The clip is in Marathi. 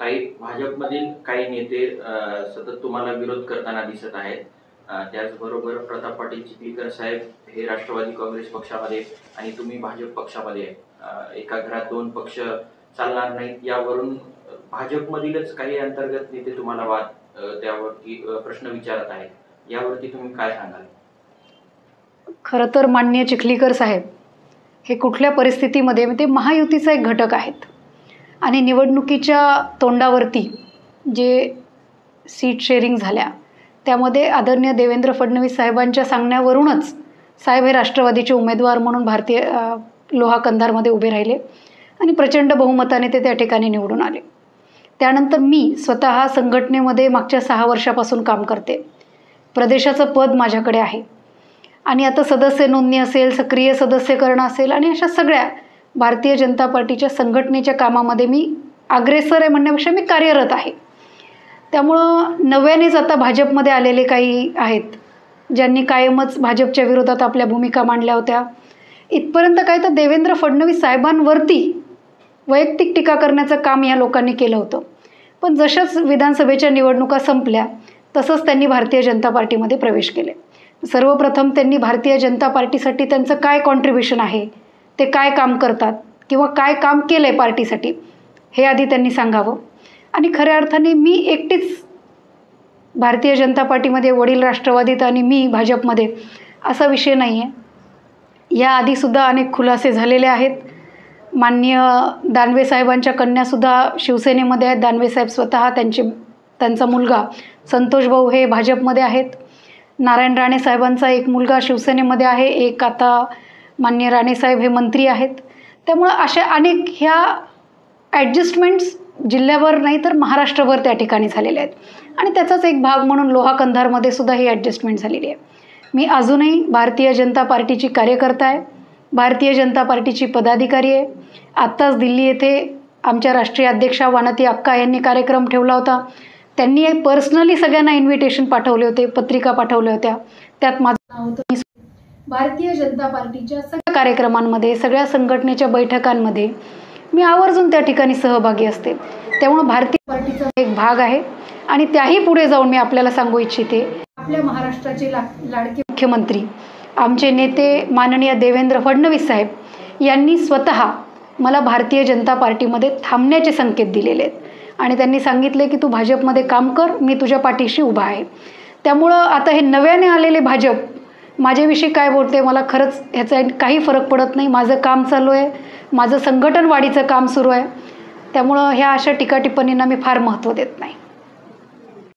काही भाजपमधील काही नेते सतत तुम्हाला विरोध करताना दिसत आहेत. त्याचबरोबर प्रताप पाटील चिखलीकर साहेब हे राष्ट्रवादी काँग्रेस पक्षामध्ये आणि तुम्ही भाजप पक्षामध्ये एका घरात दोन पक्ष चालणार नाहीत, यावरून भाजपमधीलच काही अंतर्गत नेते तुम्हाला त्यावरती प्रश्न विचारत आहेत. यावरती तुम्ही काय सांगाल? खरं तर माननीय चिखलीकर साहेब हे कुठल्या परिस्थितीमध्ये ते महायुतीचा एक घटक आहेत आणि निवडणुकीच्या तोंडावरती जे सीट शेअरिंग झाल्या त्यामध्ये आदरणीय देवेंद्र फडणवीस साहेबांच्या सांगण्यावरूनच साहेब हे राष्ट्रवादीचे उमेदवार म्हणून भारतीय लोहा कंधारमध्ये उभे राहिले आणि प्रचंड बहुमताने ते त्या ठिकाणी निवडून आले. त्यानंतर मी स्वतः संघटनेमध्ये मागच्या 6 वर्षापासून काम करते. प्रदेशाचं पद माझ्याकडे आहे आणि आता सदस्य नोंदणी असेल, सक्रिय सदस्यकरण असेल आणि अशा सगळ्या भारतीय जनता पार्टीच्या संघटनेच्या कामामध्ये मी अग्रेसर आहे म्हणण्यापेक्षा मी कार्यरत आहे. त्यामुळं नव्यानेच आता भाजपमध्ये आलेले काही आहेत ज्यांनी कायमच भाजपच्या विरोधात आपल्या भूमिका मांडल्या होत्या. इथपर्यंत काय तर देवेंद्र फडणवीस साहेबांवरती वैयक्तिक टीका करण्याचं काम या लोकांनी केलं होतं. पण जशाच विधानसभेच्या निवडणुका संपल्या तसंच त्यांनी भारतीय जनता पार्टीमध्ये प्रवेश केले. सर्वप्रथम त्यांनी भारतीय जनता पार्टीसाठी त्यांचं काय कॉन्ट्रिब्युशन आहे, ते काय काम करतात किंवा काय काम केलं आहे पार्टीसाठी हे आधी त्यांनी सांगावं. आणि खऱ्या अर्थाने मी एकटीच भारतीय जनता पार्टीमध्ये, वडील राष्ट्रवादीत आणि मी भाजपमध्ये असा विषय नाही आहे. याआधीसुद्धा अनेक खुलासे झालेले आहेत. माननीय दानवे साहेबांच्या कन्यासुद्धा शिवसेनेमध्ये आहेत. दानवे साहेब स्वतः त्यांचा मुलगा संतोष भाऊ हे भाजपमध्ये आहेत. नारायण राणे साहेबांचा एक मुलगा शिवसेनेमध्ये आहे, एक आता माननीय राणे साहेब हे मंत्री आहेत. त्यामुळं अशा अनेक ह्या ॲडजस्टमेंट्स जिल्ह्याभर नाही तर महाराष्ट्रभर त्या ठिकाणी झालेल्या आहेत आणि त्याचाच एक भाग म्हणून लोहा कंधारमध्ये सुद्धा ही ॲडजस्टमेंट झालेली आहे. मी अजूनही भारतीय जनता पार्टीची कार्यकर्ता आहे, भारतीय जनता पार्टीची पदाधिकारी आहे. आत्ताच दिल्ली येथे आमच्या राष्ट्रीय अध्यक्षा वानती अक्का यांनी कार्यक्रम ठेवला होता. त्यांनी पर्सनली सगळ्यांना इन्व्हिटेशन पाठवले होते, पत्रिका पाठवल्या होत्या. त्यात माझं नाव होतं. भारतीय जनता पार्टीच्या सगळ्या कार्यक्रमांमध्ये, सगळ्या संघटनेच्या बैठकांमध्ये मी आवर्जून त्या ठिकाणी सहभागी असते. त्यामुळे भारतीय पार्टीचा एक भाग आहे आणि त्याही पुढे जाऊन मी आपल्याला सांगू इच्छिते, आपल्या महाराष्ट्राचे लाडके मुख्यमंत्री आमचे नेते माननीय देवेंद्र फडणवीस साहेब यांनी स्वतः मला भारतीय जनता पार्टीमध्ये थांबण्याचे संकेत दिलेले आहेत आणि त्यांनी सांगितले की तू भाजपमध्ये काम कर, मी तुझ्या पाठीशी उभा आहे. त्यामुळं आता हे नव्याने आलेले भाजप माझ्याविषयी काय बोलते मला खरंच ह्याचा काही फरक पडत नाही. माझं काम चालू आहे, माझं संघटन वाढीचं काम सुरू आहे. त्यामुळं ह्या अशा टीका टिप्पणींना मी फार महत्त्व देत नाही.